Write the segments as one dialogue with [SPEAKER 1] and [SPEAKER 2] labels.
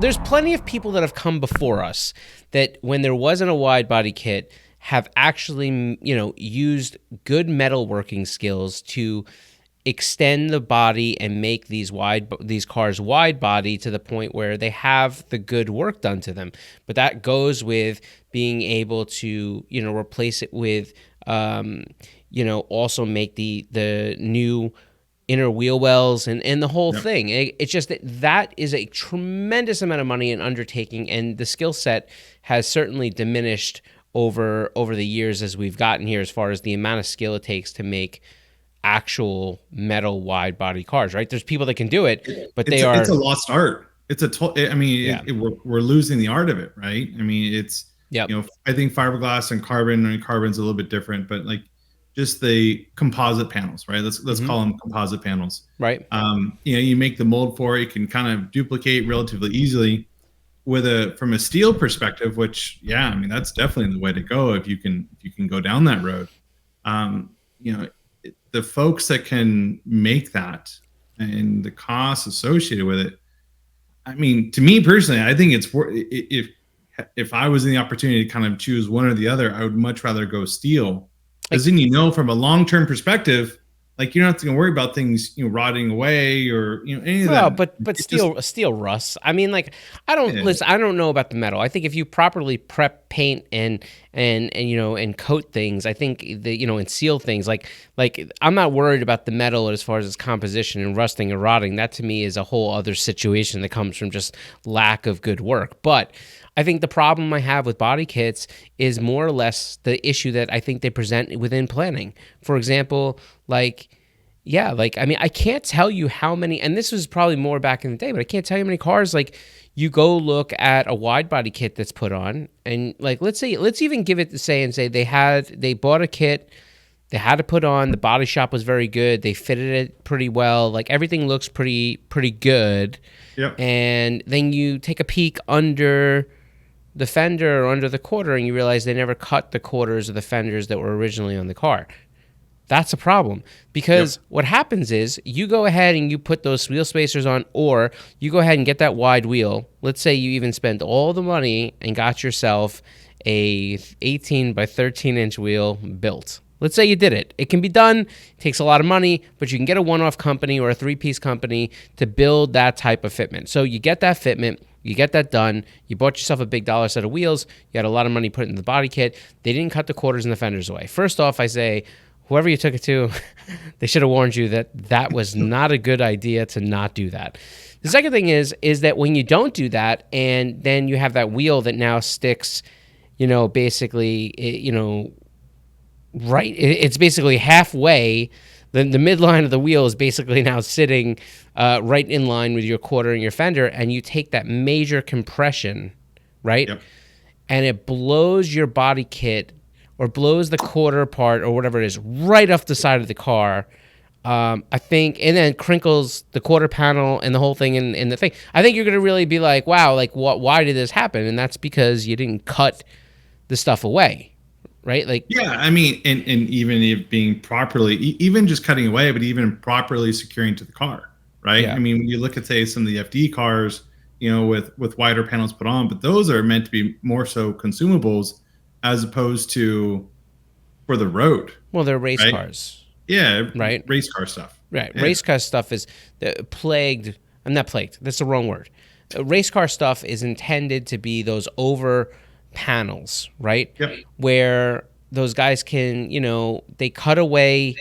[SPEAKER 1] there's plenty of people that have come before us that when there wasn't a wide body kit have actually, used good metalworking skills to extend the body and make these cars wide body to the point where they have the good work done to them. But that goes with being able to, replace it with, also make the new inner wheel wells and the whole thing. It's just that is a tremendous amount of money and undertaking, and the skill set has certainly diminished over the years as we've gotten here, as far as the amount of skill it takes to make actual metal wide body cars. Right? There's people that can do it, but
[SPEAKER 2] it's a lost art. We're losing the art of it, right? I mean, I think fiberglass and carbon's a little bit different, but like just the composite panels, right? Let's call them composite panels.
[SPEAKER 1] Right.
[SPEAKER 2] You make the mold for it, you can kind of duplicate relatively easily. From a steel perspective, which that's definitely the way to go if you can go down that road. The folks that can make that and the costs associated with it. I mean, to me personally, I think it's if I was in the opportunity to kind of choose one or the other, I would much rather go steel. Because then, from a long-term perspective, like you're not going to worry about things, rotting away or, any of that.
[SPEAKER 1] But steel rusts. I mean, like, I don't know about the metal. I think if you properly prep paint and coat things, I think and seal things, like I'm not worried about the metal as far as its composition and rusting and rotting. That to me is a whole other situation that comes from just lack of good work. But I think the problem I have with body kits is more or less the issue that I think they present within planning. For example, I can't tell you how many, and this was probably more back in the day, but I can't tell you how many cars, like, you go look at a wide body kit that's put on, and like, let's even give it they bought a kit, they had to put on, the body shop was very good, they fitted it pretty well, like everything looks pretty good.
[SPEAKER 2] Yep.
[SPEAKER 1] And then you take a peek under the fender or under the quarter and you realize they never cut the quarters of the fenders that were originally on the car. That's a problem, because what happens is you go ahead and you put those wheel spacers on, or you go ahead and get that wide wheel. Let's say you even spent all the money and got yourself a 18 by 13 inch wheel built. Let's say you did it. It can be done. It takes a lot of money, but you can get a one-off company or a three-piece company to build that type of fitment. So you get that fitment, you get that done, you bought yourself a big dollar set of wheels, you had a lot of money put in the body kit, they didn't cut the quarters and the fenders away. First off, I say, whoever you took it to, they should have warned you that was not a good idea to not do that. The second thing is that when you don't do that, and then you have that wheel that now sticks, basically, right, it's basically halfway. The midline of the wheel is basically now sitting right in line with your quarter and your fender, and you take that major compression, right?
[SPEAKER 2] Yep.
[SPEAKER 1] And it blows your body kit or blows the quarter part or whatever it is right off the side of the car. I think, and then crinkles the quarter panel and the whole thing in the thing. I think you're going to really be like, wow, like why did this happen? And that's because you didn't cut the stuff away. Right? Like,
[SPEAKER 2] yeah, I mean, and even if being properly, even just cutting away, but even properly securing to the car, right?
[SPEAKER 1] Yeah.
[SPEAKER 2] I mean, when you look at, say, some of the FD cars, with wider panels put on, but those are meant to be more so consumables as opposed to for the road.
[SPEAKER 1] Well, they're race
[SPEAKER 2] right?
[SPEAKER 1] cars.
[SPEAKER 2] Yeah,
[SPEAKER 1] right.
[SPEAKER 2] Race car stuff.
[SPEAKER 1] Right,
[SPEAKER 2] Yeah.
[SPEAKER 1] Race car stuff is plagued. I'm not plagued. That's the wrong word. Race car stuff is intended to be those over panels, right?
[SPEAKER 2] Yep.
[SPEAKER 1] Where those guys can, they cut away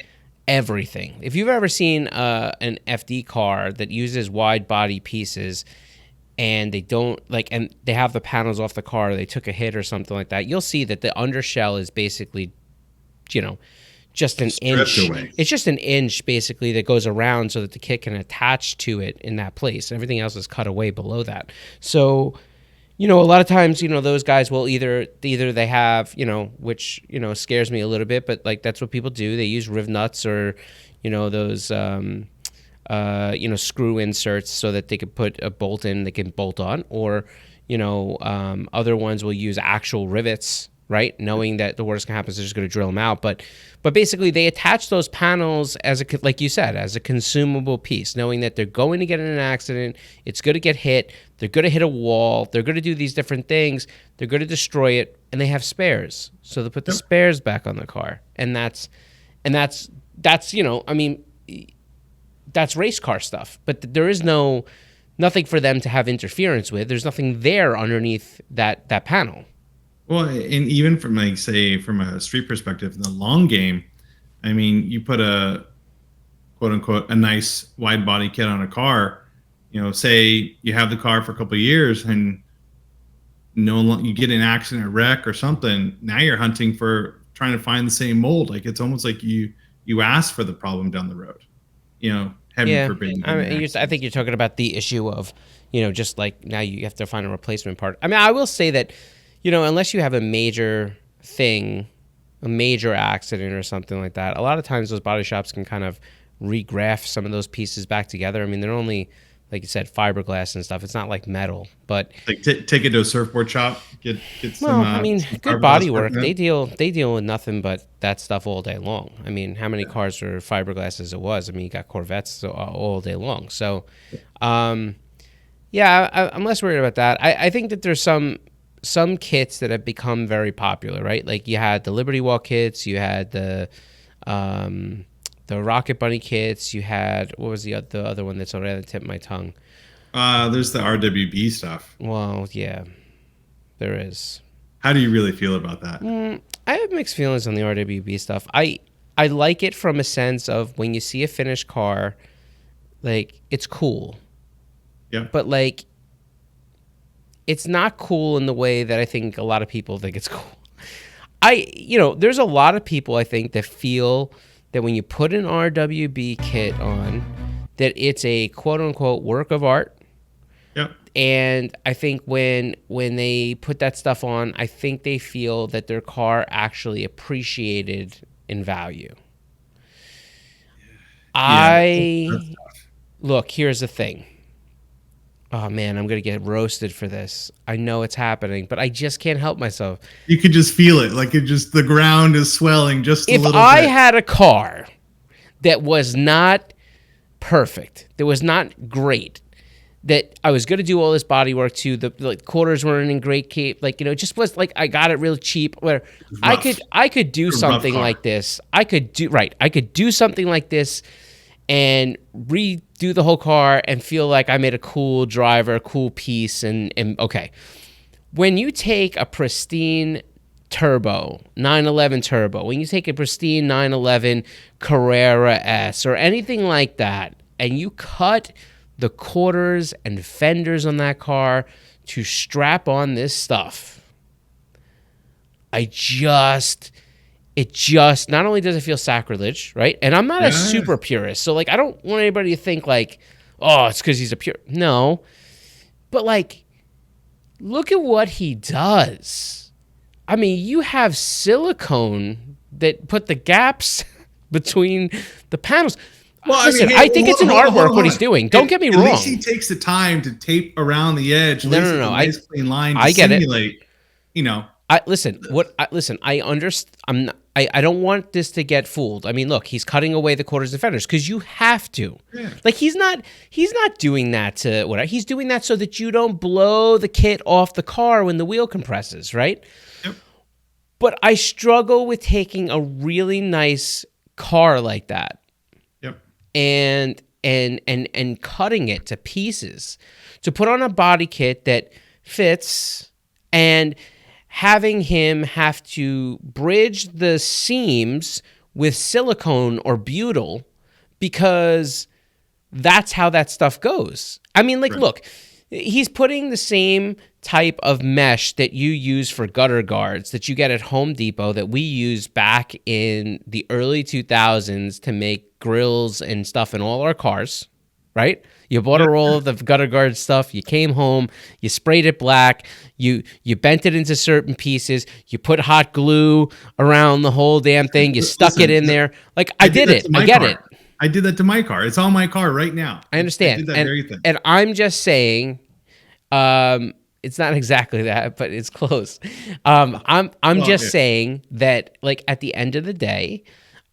[SPEAKER 1] everything. If you've ever seen an FD car that uses wide body pieces and they don't and they have the panels off the car, they took a hit or something like that, you'll see that the undershell is basically, just an inch.
[SPEAKER 2] Away.
[SPEAKER 1] It's just an inch basically that goes around so that the kit can attach to it in that place. Everything else is cut away below that. So, a lot of times, those guys will either they have, which, scares me a little bit, but like that's what people do. They use riv nuts or, those, screw inserts so that they could put a bolt in, they can bolt on, or, other ones will use actual rivets, right? Knowing that the worst can happen is they're just going to drill them out. But basically, they attach those panels as like you said, as a consumable piece, knowing that they're going to get in an accident, it's going to get hit, they're going to hit a wall, they're going to do these different things, they're going to destroy it, and they have spares, so they put the spares back on the car, and that's I mean, that's race car stuff. But there is nothing for them to have interference with. There's nothing there underneath that panel.
[SPEAKER 2] Well, and even from like say from a street perspective, in the long game, I mean, you put a quote unquote a nice wide body kit on a car, say you have the car for a couple of years and you get in an accident or wreck or something. Now you're hunting for trying to find the same mold. Like it's almost like you ask for the problem down the road. Heaven forbid.
[SPEAKER 1] I think you're talking about the issue of, just like now you have to find a replacement part. I mean, I will say that, unless you have a major thing, a major accident or something like that, a lot of times those body shops can kind of regraft some of those pieces back together. I mean, they're only, like you said, fiberglass and stuff. It's not like metal, but
[SPEAKER 2] like take it to a surfboard shop, get some.
[SPEAKER 1] Well, I mean, good body work. They deal with nothing but that stuff all day long. I mean, how many cars were fiberglass as it was? I mean, you got Corvettes all day long. So, I'm less worried about that. I think that there's some kits that have become very popular, right? Like you had the Liberty Walk kits, you had the Rocket Bunny kits, you had, what was the other one that's already at the tip of my tongue?
[SPEAKER 2] There's the RWB stuff.
[SPEAKER 1] Well, yeah, there is.
[SPEAKER 2] How do you really feel about that?
[SPEAKER 1] I have mixed feelings on the RWB stuff. I like it from a sense of when you see a finished car, like it's cool.
[SPEAKER 2] Yeah.
[SPEAKER 1] But like, it's not cool in the way that I think a lot of people think it's cool. There's a lot of people I think that feel that when you put an RWB kit on, that it's a quote unquote work of art.
[SPEAKER 2] Yep.
[SPEAKER 1] And I think when they put that stuff on, I think they feel that their car actually appreciated in value. Look, here's the thing. Oh man, I'm gonna get roasted for this. I know it's happening, but I just can't help myself.
[SPEAKER 2] You could just feel it, like the ground is swelling just a little bit.
[SPEAKER 1] If I had a car that was not perfect, that was not great, that I was gonna do all this body work to, the quarters weren't in great shape, just was like I got it real cheap. Where I could do something like this. I could do something like this and redo the whole car and feel like I made a cool driver, a cool piece, and okay. When you take a pristine turbo, 911 turbo, when you take a pristine 911 Carrera S or anything like that, and you cut the quarters and fenders on that car to strap on this stuff, it just not only does it feel sacrilege, right? And I'm not a super purist, so like I don't want anybody to think like, oh, it's because he's a pure. No, but like, look at what he does. I mean, you have silicone that put the gaps between the panels. Well, listen, I think it's an artwork what he's doing. Don't get me wrong.
[SPEAKER 2] At least he takes the time to tape around the edge.
[SPEAKER 1] No.
[SPEAKER 2] A nice clean line to
[SPEAKER 1] I get
[SPEAKER 2] simulate,
[SPEAKER 1] I understand. I don't want this to get fooled. I mean, look, he's cutting away the quarters and fenders because you have to. Yeah. Like he's not doing that to whatever. He's doing that so that you don't blow the kit off the car when the wheel compresses, right?
[SPEAKER 2] Yep.
[SPEAKER 1] But I struggle with taking a really nice car like that.
[SPEAKER 2] Yep.
[SPEAKER 1] And cutting it to pieces to put on a body kit that fits, and having him have to bridge the seams with silicone or butyl because that's how that stuff goes. I mean, like, look, he's putting the same type of mesh that you use for gutter guards that you get at Home Depot that we used back in the early 2000s to make grills and stuff in all our cars, right? You bought a roll of the gutter guard stuff. You came home. You sprayed it black. You bent it into certain pieces. You put hot glue around the whole damn thing. You stuck it in there. Like I did it. I get it.
[SPEAKER 2] I did that to my car. It's on my car right now.
[SPEAKER 1] I understand.
[SPEAKER 2] I did that very thing.
[SPEAKER 1] And I'm just saying, It's not exactly that, but it's close. I'm
[SPEAKER 2] Well,
[SPEAKER 1] just
[SPEAKER 2] yeah.
[SPEAKER 1] saying that, like, at the end of the day,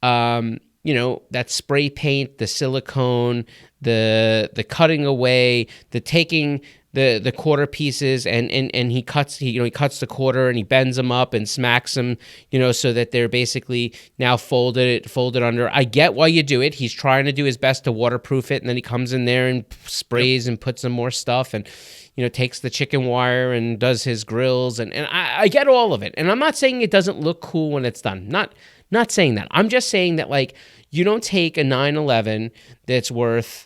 [SPEAKER 1] that spray paint, the silicone, the cutting away, the taking the quarter pieces, and he cuts the quarter and he bends them up and smacks them, so that they're basically now folded under. I get why you do it. He's trying to do his best to waterproof it, and then he comes in there and
[SPEAKER 2] Yep.
[SPEAKER 1] sprays and puts some more stuff, and takes the chicken wire and does his grills, and I get all of it. And I'm not saying it doesn't look cool when it's done. Not saying that. I'm just saying that, like, you don't take a 911 that's worth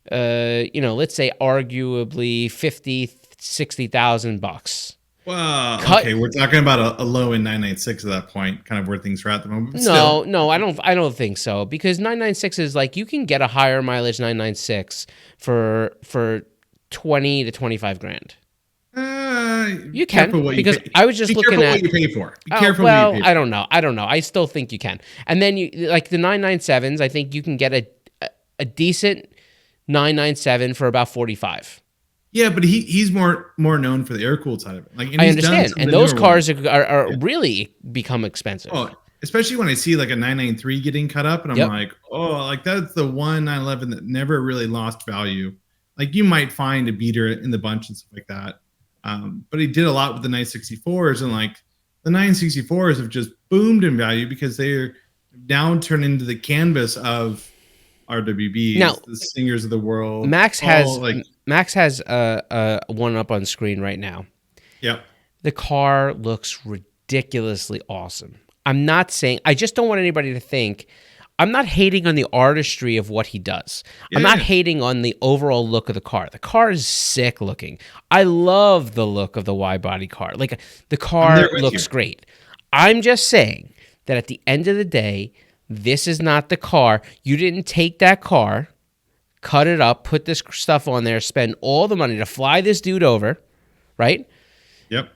[SPEAKER 1] let's say arguably 50, 60,000 bucks.
[SPEAKER 2] Well,
[SPEAKER 1] Cut.
[SPEAKER 2] okay, we're talking about a low in 996 at that point, kind of where things are at the moment. But
[SPEAKER 1] No,
[SPEAKER 2] still,
[SPEAKER 1] no, I don't think so, because 996 is like, you can get a higher mileage 996 for 20 to 25 grand. You can,
[SPEAKER 2] careful what you
[SPEAKER 1] because
[SPEAKER 2] pay.
[SPEAKER 1] I was just
[SPEAKER 2] Be
[SPEAKER 1] looking
[SPEAKER 2] careful what
[SPEAKER 1] at.
[SPEAKER 2] you pay for. Be
[SPEAKER 1] Oh,
[SPEAKER 2] careful what
[SPEAKER 1] well,
[SPEAKER 2] you pay
[SPEAKER 1] I
[SPEAKER 2] for.
[SPEAKER 1] don't know. I still think you can. And then you, like, the 997s, I think you can get a decent 997 for about 45.
[SPEAKER 2] Yeah, but he's more known for the air cooled side of it. Like, and
[SPEAKER 1] I
[SPEAKER 2] he's done
[SPEAKER 1] understand.
[SPEAKER 2] some of
[SPEAKER 1] And
[SPEAKER 2] the
[SPEAKER 1] those
[SPEAKER 2] newer
[SPEAKER 1] cars
[SPEAKER 2] ones.
[SPEAKER 1] are
[SPEAKER 2] Yeah.
[SPEAKER 1] really become expensive.
[SPEAKER 2] Oh, especially when I see like a 993 getting cut up, and I'm
[SPEAKER 1] Yep.
[SPEAKER 2] like, oh, like that's the one 911 that never really lost value. Like, you might find a beater in the bunch and stuff like that. But he did a lot with the 964s, and like the 964s have just boomed in value because they're now turned into the canvas of RWBs,
[SPEAKER 1] Now,
[SPEAKER 2] the Singers of the world.
[SPEAKER 1] Max
[SPEAKER 2] All
[SPEAKER 1] has
[SPEAKER 2] like,
[SPEAKER 1] Max has one up on screen right now.
[SPEAKER 2] yep.
[SPEAKER 1] The car looks ridiculously awesome. I'm not saying, I just don't want anybody to think, I'm not hating on the artistry of what he does. I'm not
[SPEAKER 2] Yeah.
[SPEAKER 1] hating on the overall look of the car. The car is sick looking. I love the look of the wide body car. Like, the
[SPEAKER 2] I'm
[SPEAKER 1] car
[SPEAKER 2] there with
[SPEAKER 1] looks
[SPEAKER 2] you.
[SPEAKER 1] great. I'm just saying that at the end of the day, this is not the car. You didn't take that car, cut it up, put this stuff on there, spend all the money to fly this dude over, right?
[SPEAKER 2] Yep.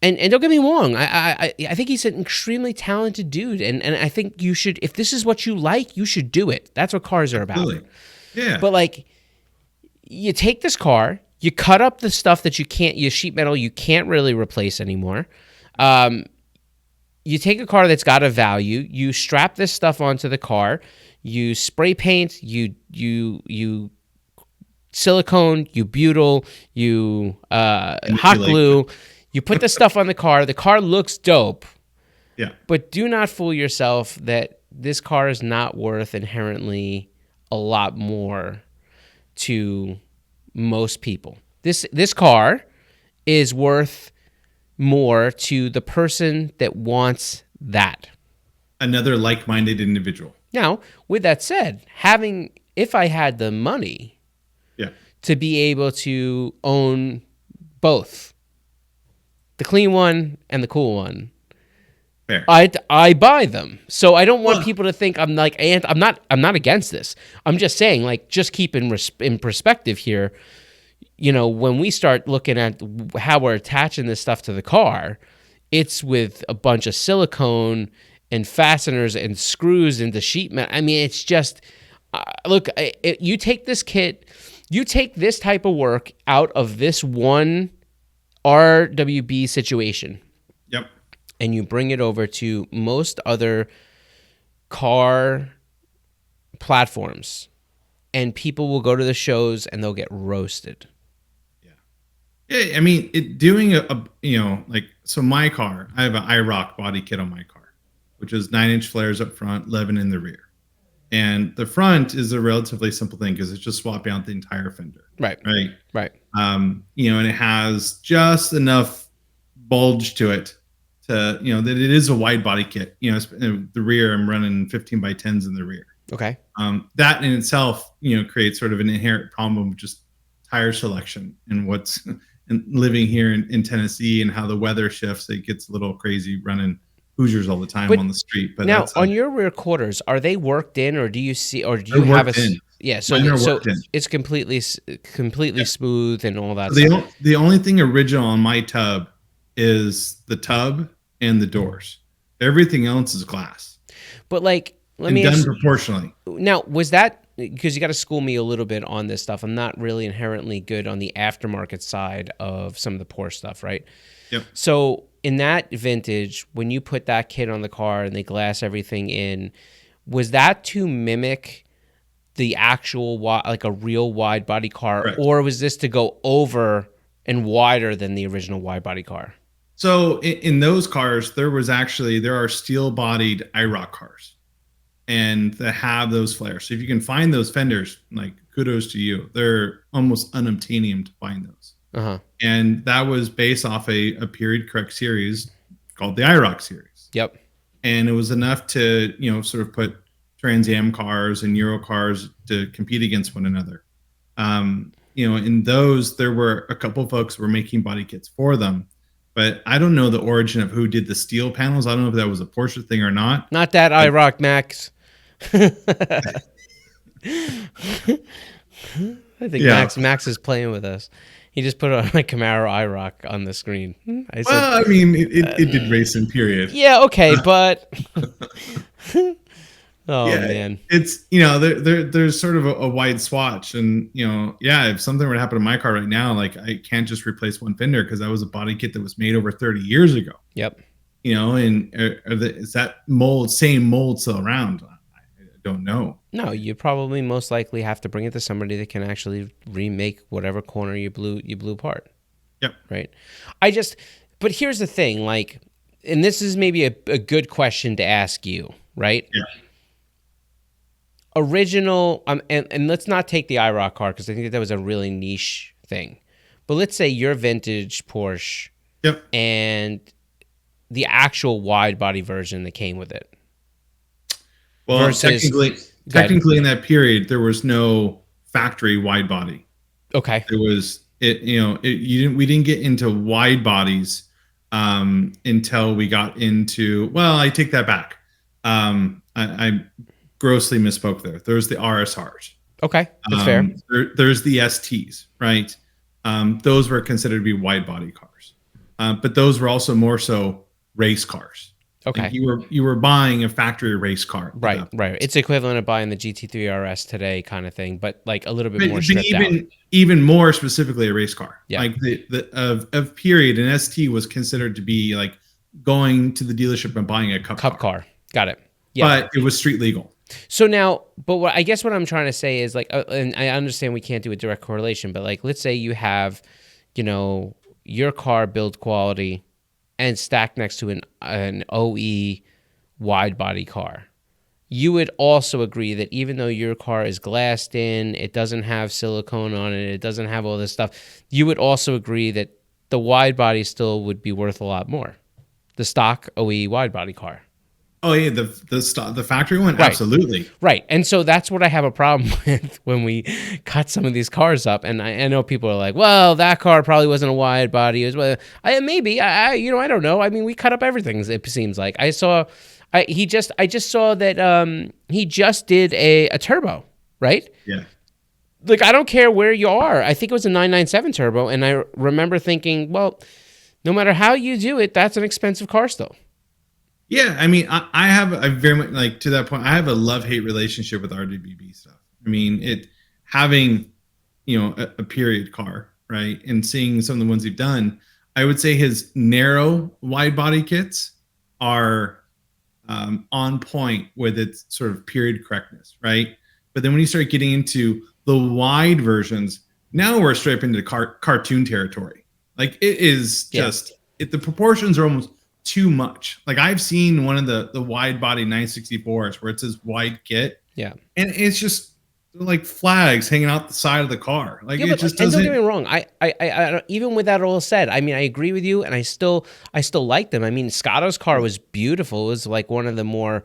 [SPEAKER 1] And don't get me wrong, I think he's an extremely talented dude, and I think you should, if this is what you like, you should do it. That's what cars are about.
[SPEAKER 2] Absolutely. Yeah.
[SPEAKER 1] But, like, you take this car, you cut up the stuff that your sheet metal you can't really replace anymore. You take a car that's got a value, you strap this stuff onto the car, you spray paint, you silicone, you butyl, you hot glue. You put the stuff on the car looks dope,
[SPEAKER 2] Yeah.
[SPEAKER 1] but do not fool yourself that this car is not worth inherently a lot more to most people. This car is worth more to the person that wants that.
[SPEAKER 2] Another like-minded individual.
[SPEAKER 1] Now, with that said, if I had the money
[SPEAKER 2] Yeah.
[SPEAKER 1] to be able to own both, the clean one and the cool one,
[SPEAKER 2] Fair.
[SPEAKER 1] I buy them. So I don't want
[SPEAKER 2] Well-
[SPEAKER 1] people to think I'm like, I'm not against this. I'm just saying, like, just keep in perspective here. When we start looking at how we're attaching this stuff to the car, it's with a bunch of silicone and fasteners and screws into sheet metal. I mean, it's just, look, you take this kit, you take this type of work out of this one RWB situation,
[SPEAKER 2] Yep.
[SPEAKER 1] and you bring it over to most other car platforms, and people will go to the shows and they'll get roasted.
[SPEAKER 2] Yeah, I mean, doing like, so my car, I have an IROC body kit on my car, which is 9-inch flares up front, 11 in the rear. And the front is a relatively simple thing because it's just swapping out the entire fender.
[SPEAKER 1] Right.
[SPEAKER 2] Right. And it has just enough bulge to it that it is a wide body kit. The rear, I'm running 15x10s in the rear.
[SPEAKER 1] Okay.
[SPEAKER 2] That in itself, creates sort of an inherent problem of just tire selection and what's and living here in Tennessee and how the weather shifts. It gets a little crazy running Hoosiers all the time on the street. But
[SPEAKER 1] now, on your rear quarters, are they worked in, or do you have a?
[SPEAKER 2] In.
[SPEAKER 1] Yeah, so it's completely smooth and all that.
[SPEAKER 2] The only thing original on my tub is the tub and the doors. Everything else is glass.
[SPEAKER 1] But, like, let me
[SPEAKER 2] done
[SPEAKER 1] ask,
[SPEAKER 2] proportionally.
[SPEAKER 1] now, was that because you got to school me a little bit on this stuff. I'm not really inherently good on the aftermarket side of some of the Porsche stuff, right?
[SPEAKER 2] Yep.
[SPEAKER 1] So in that vintage, when you put that kit on the car and they glass everything in, was that to mimic the actual like a real wide body car,
[SPEAKER 2] Correct.
[SPEAKER 1] or was this to go over and wider than the original wide body car?
[SPEAKER 2] So in those cars, there are steel bodied IROC cars, and that have those flares. So if you can find those fenders, like kudos to you. They're almost unobtainium to find those.
[SPEAKER 1] Uh-huh.
[SPEAKER 2] And that was based off a period correct series called the IROC series.
[SPEAKER 1] Yep.
[SPEAKER 2] And it was enough to, sort of put Trans Am cars and Euro cars to compete against one another. In those, there were a couple of folks who were making body kits for them, but I don't know the origin of who did the steel panels. I don't know if that was a Porsche thing or not.
[SPEAKER 1] Not that IROC Max. I think Max is playing with us. He just put on a Camaro IROC on the screen.
[SPEAKER 2] It did race in period.
[SPEAKER 1] Yeah, okay, but man,
[SPEAKER 2] it's there's sort of a wide swatch, and if something were to happen to my car right now, like I can't just replace one fender because that was a body kit that was made over 30 years ago.
[SPEAKER 1] Yep.
[SPEAKER 2] And is that same mold still around? I don't know.
[SPEAKER 1] No, you probably most likely have to bring it to somebody that can actually remake whatever corner you blew apart.
[SPEAKER 2] Yep.
[SPEAKER 1] Right. But here's the thing, like, and this is maybe a good question to ask you, right?
[SPEAKER 2] Yeah.
[SPEAKER 1] Original, and let's not take the IROC car because I think that was a really niche thing. But let's say your vintage Porsche,
[SPEAKER 2] yep,
[SPEAKER 1] and the actual wide body version that came with it.
[SPEAKER 2] Well, technically in that period, there was no factory wide body.
[SPEAKER 1] Okay.
[SPEAKER 2] There was we didn't get into wide bodies until we got into. Well, I take that back. I grossly misspoke there. There's the RSRs.
[SPEAKER 1] Okay, that's fair.
[SPEAKER 2] There's the STs, right? Those were considered to be wide body cars, but those were also more so race cars.
[SPEAKER 1] Okay.
[SPEAKER 2] Like you were buying a factory race car.
[SPEAKER 1] Right. It's equivalent of buying the GT3 RS today kind of thing, but like a little bit more stripped out.
[SPEAKER 2] Even more specifically a race car.
[SPEAKER 1] Yeah.
[SPEAKER 2] Like of period, an ST was considered to be like going to the dealership and buying a cup
[SPEAKER 1] car. Got it. Yeah.
[SPEAKER 2] But it was street legal.
[SPEAKER 1] So now, I guess what I'm trying to say is like, and I understand we can't do a direct correlation, but like, let's say you have, your car build quality and stacked next to an OE wide body car. You would also agree that even though your car is glassed in, it doesn't have silicone on it, it doesn't have all this stuff, you would also agree that the wide body still would be worth a lot more. The stock OE wide body car.
[SPEAKER 2] Oh yeah, the factory one, right. Absolutely.
[SPEAKER 1] Right, and so that's what I have a problem with when we cut some of these cars up. And I know people are like, "Well, that car probably wasn't a wide body as well." I don't know. I mean, we cut up everything. It seems like I just saw that he just did a turbo, right?
[SPEAKER 2] Yeah.
[SPEAKER 1] Like I don't care where you are. I think it was a 997 turbo, and I remember thinking, well, no matter how you do it, that's an expensive car still.
[SPEAKER 2] Yeah, I mean, I have a very much like to that point. I have a love-hate relationship with RWB stuff. I mean, having a period car, right, and seeing some of the ones he's done. I would say his narrow wide body kits are on point with its sort of period correctness, right? But then when you start getting into the wide versions, now we're straight into cartoon territory. Like it is just the proportions are almost too much. Like I've seen one of the wide body 964s where it says wide kit.
[SPEAKER 1] Yeah.
[SPEAKER 2] And it's just like flags hanging out the side of the car. Like it just doesn't.
[SPEAKER 1] And don't get me wrong. I even with that all said, I mean, I agree with you, and I still like them. I mean, Scotto's car was beautiful. It was like one of the more,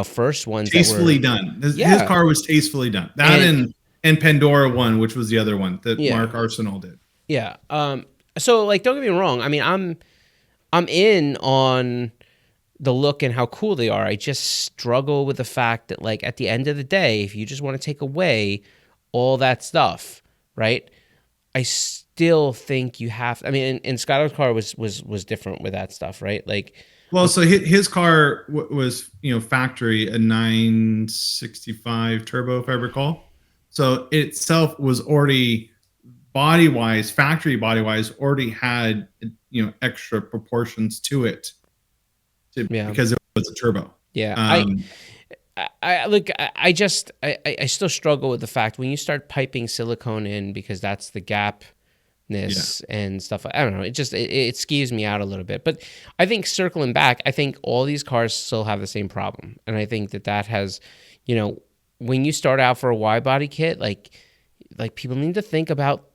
[SPEAKER 1] first ones.
[SPEAKER 2] Tastefully done. His car was tastefully done. That and Pandora one, which was the other one that Mark Arsenal did.
[SPEAKER 1] Yeah. So like, don't get me wrong. I mean, I'm in on the look and how cool they are. I just struggle with the fact that, like, at the end of the day, if you just want to take away all that stuff, right? I still think you have. I mean, and Scotto's car was different with that stuff, right? Like,
[SPEAKER 2] Well, so his car was, factory a 965 turbo, if I recall. So it itself was already body wise, factory body wise, already had, extra proportions to it,
[SPEAKER 1] Yeah.
[SPEAKER 2] because it was a turbo.
[SPEAKER 1] Yeah.
[SPEAKER 2] Um,
[SPEAKER 1] I look. I still struggle with the fact when you start piping silicone in because that's the gapness
[SPEAKER 2] yeah.
[SPEAKER 1] and stuff. I don't know. It skews me out a little bit. But I think circling back, I think all these cars still have the same problem, and I think that has, when you start out for a wide body kit, like people need to think about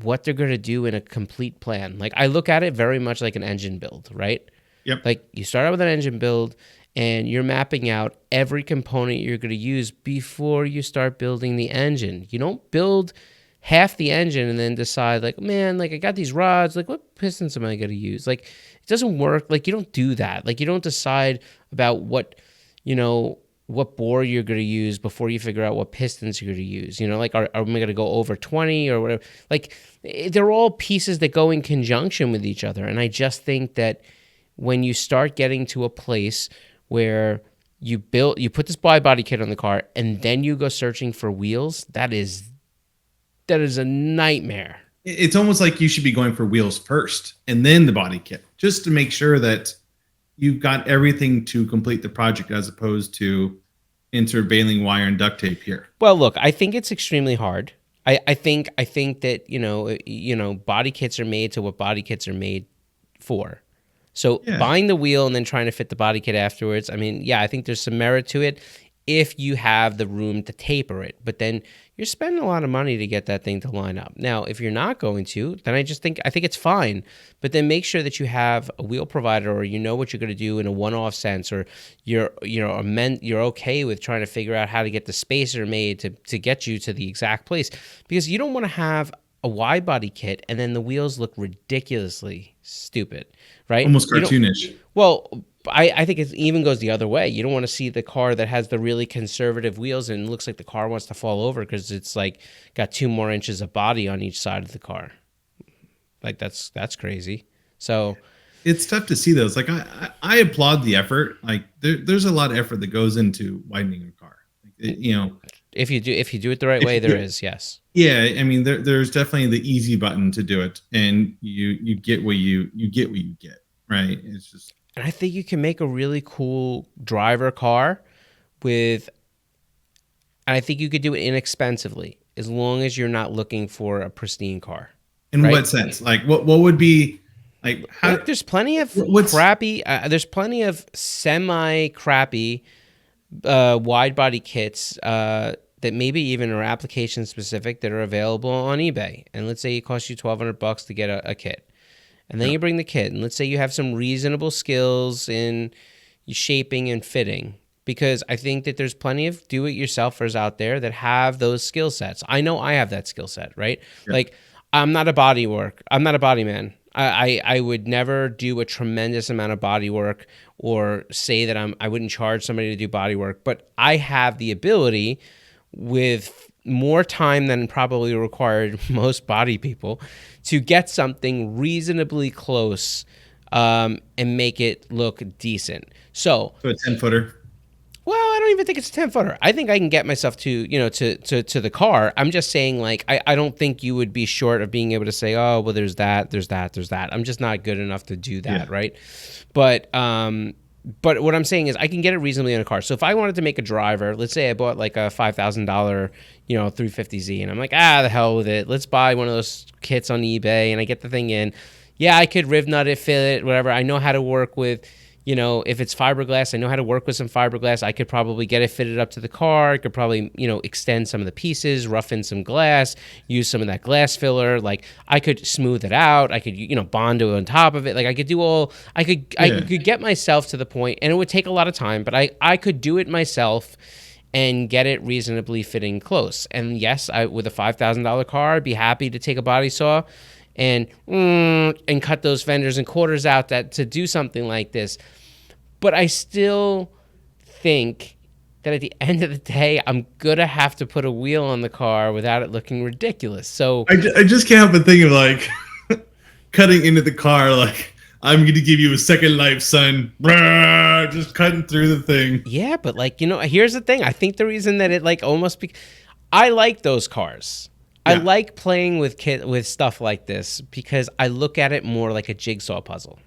[SPEAKER 1] what they're going to do in a complete plan. Like I look at it very much like an engine build, right?
[SPEAKER 2] Yep.
[SPEAKER 1] Like you start out with an engine build and you're mapping out every component you're going to use before you start building the engine. You don't build half the engine and then decide like, man, like I got these rods, like what pistons am I going to use? Like it doesn't work. Like you don't do that. Like you don't decide about what bore you're going to use before you figure out what pistons you're going to use. Like are we going to go over 20 or whatever? Like they're all pieces that go in conjunction with each other. And I just think that when you start getting to a place where you put this wide body kit on the car and then you go searching for wheels, that is a nightmare.
[SPEAKER 2] It's almost like you should be going for wheels first and then the body kit, just to make sure that you've got everything to complete the project, as opposed to interbaling wire and duct tape here.
[SPEAKER 1] Well, look, I think it's extremely hard. I think that body kits are made to what body kits are made for. So buying the wheel and then trying to fit the body kit afterwards, I mean, yeah, I think there's some merit to it if you have the room to taper it. But then you're spending a lot of money to get that thing to line up. Now, if you're not going to, then I think it's fine. But then make sure that you have a wheel provider, or you know what you're going to do in a one-off sense, or you're okay with trying to figure out how to get the spacer made to get you to the exact place, because you don't want to have a wide body kit and then the wheels look ridiculously stupid, right?
[SPEAKER 2] Almost cartoonish.
[SPEAKER 1] Well, I think it even goes the other way. You don't want to see the car that has the really conservative wheels and it looks like the car wants to fall over because it's like got 2 more inches of body on each side of the car. Like that's crazy. So
[SPEAKER 2] it's tough to see those. Like I applaud the effort. Like there's a lot of effort that goes into widening a car.
[SPEAKER 1] If you do it the right way, there is, yes.
[SPEAKER 2] Yeah, I mean there's definitely the easy button to do it, and you get what you get, right? It's just.
[SPEAKER 1] And I think you can make a really cool driver car and I think you could do it inexpensively as long as you're not looking for a pristine car.
[SPEAKER 2] In
[SPEAKER 1] right?
[SPEAKER 2] What sense? Like what would be like?
[SPEAKER 1] There's plenty of crappy. There's plenty of semi-crappy wide body kits that maybe even are application specific that are available on eBay. And let's say it costs you $1,200 to get a kit. And then you bring the kit, and let's say you have some reasonable skills in shaping and fitting, because I think that there's plenty of do-it-yourselfers out there that have those skill sets. I know I have that skill set, right? Yeah. Like, I'm not a body man. I would never do a tremendous amount of body work or say that I wouldn't charge somebody to do body work, but I have the ability, with more time than probably required most body people, to get something reasonably close and make it look decent. So
[SPEAKER 2] a 10-footer.
[SPEAKER 1] Well, I don't even think it's a 10-footer. I think I can get myself to the car. I'm just saying, like, I don't think you would be short of being able to say, oh, well, there's that. I'm just not good enough to do that, right? But what I'm saying is I can get it reasonably in a car. So if I wanted to make a driver, let's say I bought like a $5,000, 350Z, and I'm like, the hell with it. Let's buy one of those kits on eBay, and I get the thing in. Yeah, I could riv nut it, fit it, whatever. I know how to work with, if it's fiberglass, I know how to work with some fiberglass. I could probably get it fitted up to the car. I could probably, extend some of the pieces, rough in some glass, use some of that glass filler. Like I could smooth it out. I could, bond it on top of it. Like I could get myself to the point, and it would take a lot of time, but I could do it myself and get it reasonably fitting close. And yes, with a $5,000 car, I'd be happy to take a body saw and cut those fenders and quarters out to do something like this. But I still think that at the end of the day, I'm going to have to put a wheel on the car without it looking ridiculous. So
[SPEAKER 2] I just can't help but think of like cutting into the car, like I'm going to give you a second life, son. Just cutting through the thing.
[SPEAKER 1] Yeah, but like, here's the thing. I think the reason that it like almost I like those cars. I like playing with stuff like this because I look at it more like a jigsaw puzzle.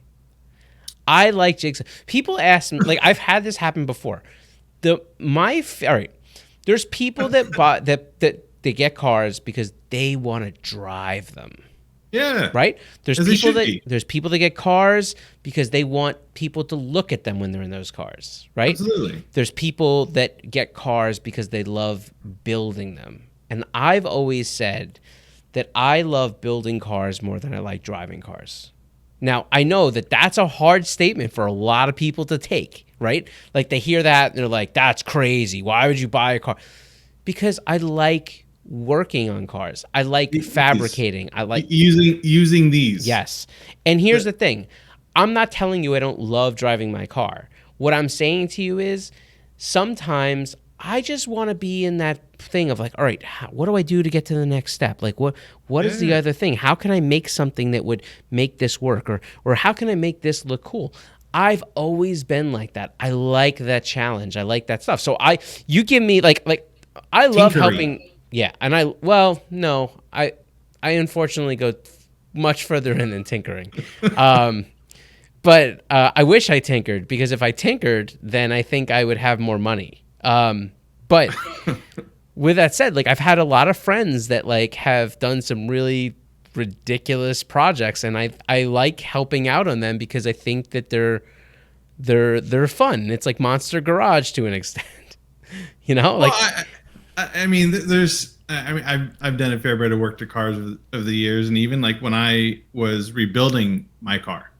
[SPEAKER 1] I like jigsaw. People ask me, like, I've had this happen before. All right. There's people that they get cars because they want to drive them.
[SPEAKER 2] Yeah.
[SPEAKER 1] Right? There's people that get cars because they want people to look at them when they're in those cars, right?
[SPEAKER 2] Absolutely.
[SPEAKER 1] There's people that get cars because they love building them. And I've always said that I love building cars more than I like driving cars. Now, I know that that's a hard statement for a lot of people to take, right? Like they hear that and they're like, that's crazy. Why would you buy a car? Because I like working on cars. I like fabricating. I like
[SPEAKER 2] using these.
[SPEAKER 1] Yes. And here's the thing. I'm not telling you I don't love driving my car. What I'm saying to you is sometimes I just want to be in that thing of like, all right, what do I do to get to the next step? Like what is the other thing? How can I make something that would make this work? Or how can I make this look cool? I've always been like that. I like that challenge. I like that stuff. So you give me like I love helping. Yeah. And I unfortunately go much further in than tinkering. But I wish I tinkered because if I tinkered, then I think I would have more money. But with that said, like I've had a lot of friends that like have done some really ridiculous projects, and I like helping out on them because I think that they're fun. It's like Monster Garage to an extent, Like
[SPEAKER 2] I mean, I've done a fair bit of work to cars over the years, and even like when I was rebuilding my car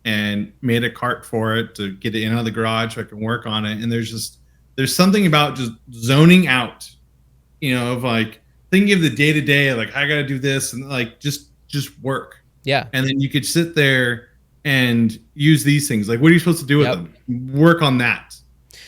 [SPEAKER 2] and made a cart for it to get it in out of the garage so I can work on it, and there's something about just zoning out, of like thinking of the day to day, like I got to do this and like just work.
[SPEAKER 1] Yeah.
[SPEAKER 2] And then you could sit there and use these things. Like, what are you supposed to do with them? Work on that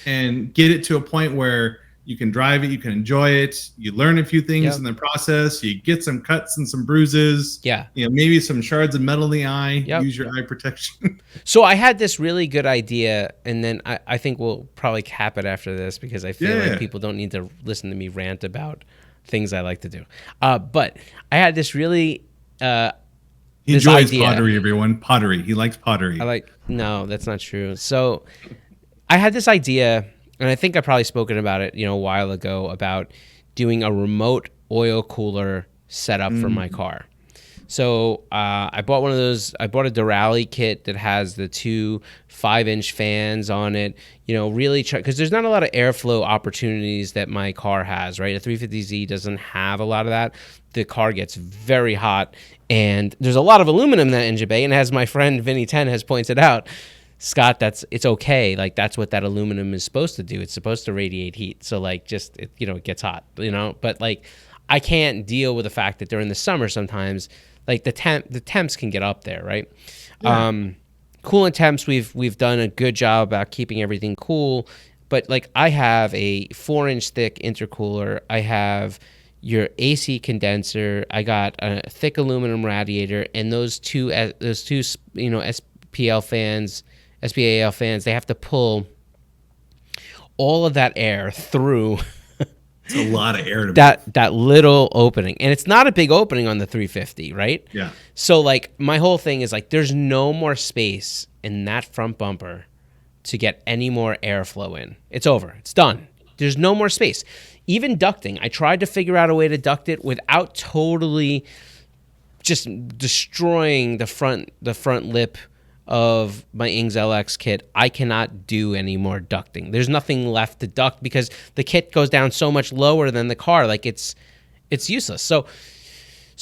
[SPEAKER 2] and get it to a point where you can drive it, you can enjoy it, you learn a few things in the process, you get some cuts and some bruises.
[SPEAKER 1] Yeah.
[SPEAKER 2] Maybe some shards of metal in the eye. Use your eye protection.
[SPEAKER 1] So I had this really good idea, and then I think we'll probably cap it after this because I feel like people don't need to listen to me rant about things I like to do. But I had this really
[SPEAKER 2] he enjoys pottery, everyone. Pottery. He likes pottery.
[SPEAKER 1] No, that's not true. So I had this idea, and I think I probably spoken about it, a while ago, about doing a remote oil cooler setup for my car. So I bought one of those. I bought a Durali kit that has the 2 5-inch fans on it. Really try, because there's not a lot of airflow opportunities that my car has. Right, a 350Z doesn't have a lot of that. The car gets very hot, and there's a lot of aluminum in that engine bay. And as my friend Vinny 10 has pointed out, Scott, it's okay. Like that's what that aluminum is supposed to do. It's supposed to radiate heat. So like it gets hot. But like I can't deal with the fact that during the summer sometimes. Like the temps can get up there, right? Yeah. Coolant temps, we've done a good job about keeping everything cool, but like I have a 4-inch thick intercooler, I have your AC condenser, I got a thick aluminum radiator, and those two SPAL fans, they have to pull all of that air through.
[SPEAKER 2] It's a lot of air to
[SPEAKER 1] that little opening, and it's not a big opening on the 350, right?
[SPEAKER 2] Yeah.
[SPEAKER 1] So like my whole thing is like there's no more space in that front bumper to get any more airflow in. It's over. It's done. There's no more space. Even ducting, I tried to figure out a way to duct it without totally just destroying the front lip of my Ings LX kit. I cannot do any more ducting. There's nothing left to duct because the kit goes down so much lower than the car. Like it's useless. So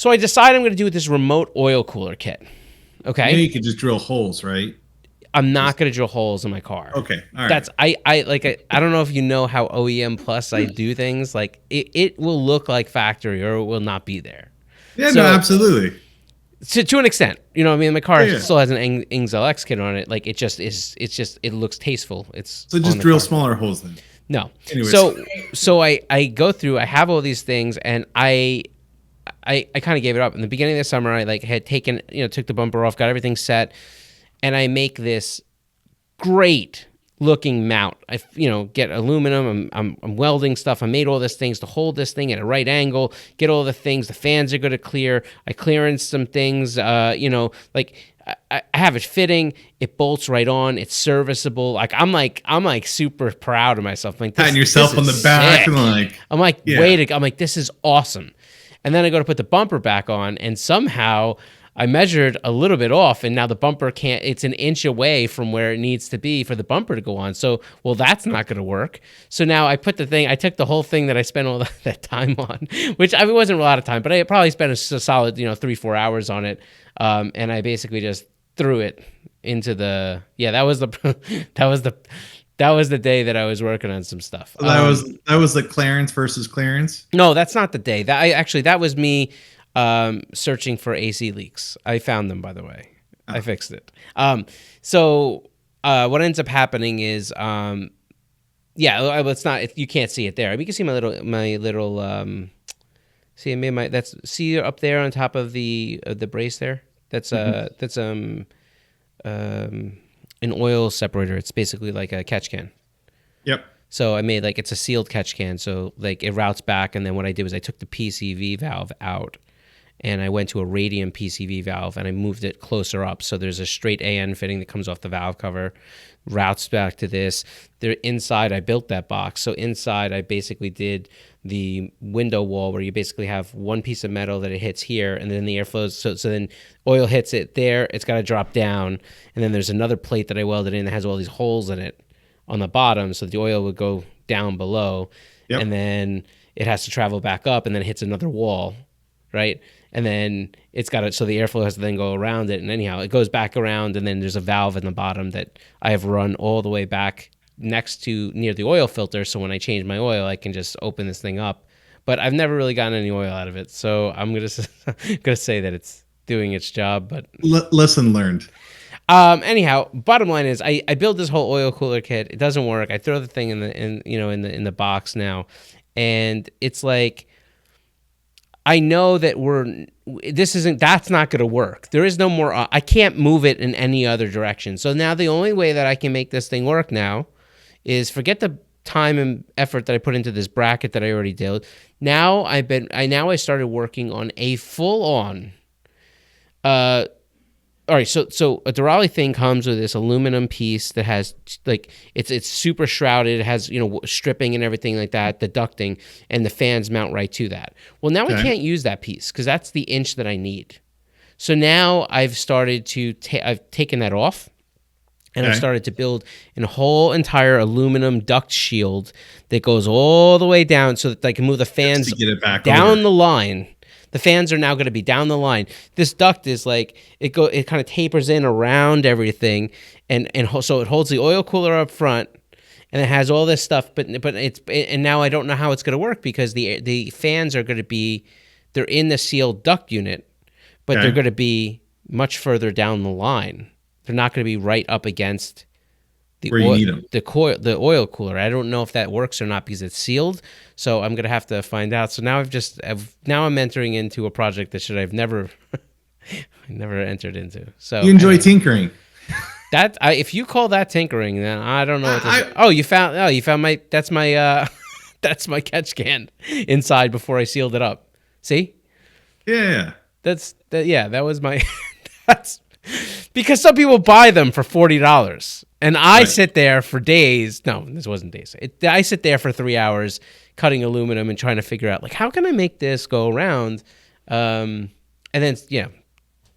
[SPEAKER 1] I decided I'm going to do this remote oil cooler kit. Okay.
[SPEAKER 2] You could just drill holes, right?
[SPEAKER 1] I'm not going to drill holes in my car.
[SPEAKER 2] Okay. All right.
[SPEAKER 1] That's I don't know if you know how OEM Plus I do things. Like it will look like factory or it will not be there.
[SPEAKER 2] Yeah, no, absolutely.
[SPEAKER 1] To an extent, my car still has an Ings LX kit on it. Like it just is. It's just it looks tasteful.
[SPEAKER 2] So just drill smaller holes then.
[SPEAKER 1] No.
[SPEAKER 2] Anyways.
[SPEAKER 1] So I go through. I have all these things, and I kind of gave it up in the beginning of the summer. I like had taken took the bumper off, got everything set, and I make this great looking mount. I get aluminum. I'm welding stuff. I made all these things to hold this thing at a right angle. Get all the things. The fans are going to clear. I clearance some things. Like I have it fitting. It bolts right on. It's serviceable. Like I'm like super proud of myself. Like
[SPEAKER 2] patting yourself on the back and like
[SPEAKER 1] I'm like I'm like, this is awesome. And then I go to put the bumper back on, and somehow I measured a little bit off, and now the bumper it's an inch away from where it needs to be for the bumper to go on. So, well, that's not going to work. So now I took the whole thing that I spent all that time on, which it wasn't a lot of time, but I probably spent a solid, 3-4 hours on it. And I basically just threw it into that was the day that I was working on some stuff.
[SPEAKER 2] That was the clearance versus clearance.
[SPEAKER 1] No, that's not the day. That was me searching for AC leaks. I found them, by the way. I fixed it. So what ends up happening is, it's not. You can't see it there. You can see my little. See up there on top of the brace there. That's an oil separator. It's basically like a catch can.
[SPEAKER 2] Yep.
[SPEAKER 1] So I made it's a sealed catch can. So it routes back, and then what I did was I took the PCV valve out, and I went to a radium PCV valve, and I moved it closer up. So there's a straight AN fitting that comes off the valve cover, routes back to this. There inside, I built that box. So inside, I basically did the window wall where you basically have one piece of metal that it hits here, and then the air flows. So then oil hits it there. It's got to drop down, and then there's another plate that I welded in that has all these holes in it on the bottom, so the oil would go down below, and then it has to travel back up, and then it hits another wall, right? And then it's got so the airflow has to then go around it, and anyhow, it goes back around, and then there's a valve in the bottom that I have run all the way back near the oil filter, so when I change my oil, I can just open this thing up. But I've never really gotten any oil out of it, so I'm gonna say that it's doing its job. But
[SPEAKER 2] lesson learned.
[SPEAKER 1] Anyhow, bottom line is I built this whole oil cooler kit. It doesn't work. I throw the thing in the box now, and it's like I know that that's not going to work. There is no more. I can't move it in any other direction. So now the only way that I can make this thing work now is forget the time and effort that I put into this bracket that I already did. Now I started working on a full on. All right, so a Durali thing comes with this aluminum piece that has it's super shrouded. It has stripping and everything like that, the ducting, and the fans mount right to that. Well, now I can't use that piece because that's the inch that I need. So now I've started to I've taken that off, and I've started to build a whole entire aluminum duct shield that goes all the way down so that I can move the fans
[SPEAKER 2] to get it back
[SPEAKER 1] down the line. The fans are now going to be down the line. This duct is it kind of tapers in around everything, and so it holds the oil cooler up front, and it has all this stuff. But now I don't know how it's going to work because the fans are going to be, they're in the sealed duct unit, but they're going to be much further down the line. They're not going to be right up against the oil cooler. I don't know if that works or not because it's sealed. So I'm gonna have to find out. So now I'm entering into a project that I've never entered into. So
[SPEAKER 2] you enjoy tinkering.
[SPEAKER 1] If you call that tinkering, then I don't know. You found my that's my catch can inside before I sealed it up. See?
[SPEAKER 2] Yeah.
[SPEAKER 1] That was my. That's because some people buy them for $40. And I sit there for days. No, this wasn't days. I sit there for 3 hours cutting aluminum and trying to figure out how can I make this go around, and then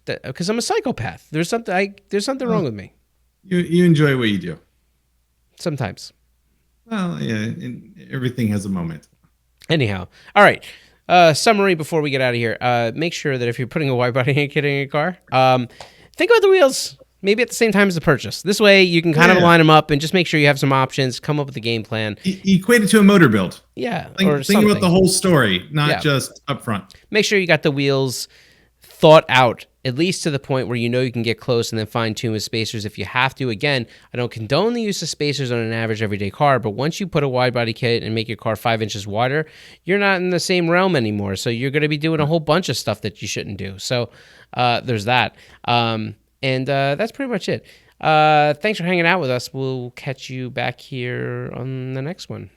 [SPEAKER 1] because I'm a psychopath. There's something wrong with me.
[SPEAKER 2] You enjoy what you do.
[SPEAKER 1] Sometimes.
[SPEAKER 2] Well, yeah, everything has a moment.
[SPEAKER 1] Anyhow, all right. Summary before we get out of here. Make sure that if you're putting a widebody kit in your car, think about the wheels. Maybe at the same time as the purchase. This way, you can kind of line them up and just make sure you have some options. Come up with a game plan.
[SPEAKER 2] Equate it to a motor build.
[SPEAKER 1] Yeah,
[SPEAKER 2] think about the whole story, not just up front.
[SPEAKER 1] Make sure you got the wheels thought out, at least to the point where you can get close and then fine tune with spacers if you have to. Again, I don't condone the use of spacers on an average everyday car, but once you put a wide body kit and make your car 5 inches wider, you're not in the same realm anymore. So you're going to be doing a whole bunch of stuff that you shouldn't do. So there's that. And that's pretty much it. Thanks for hanging out with us. We'll catch you back here on the next one.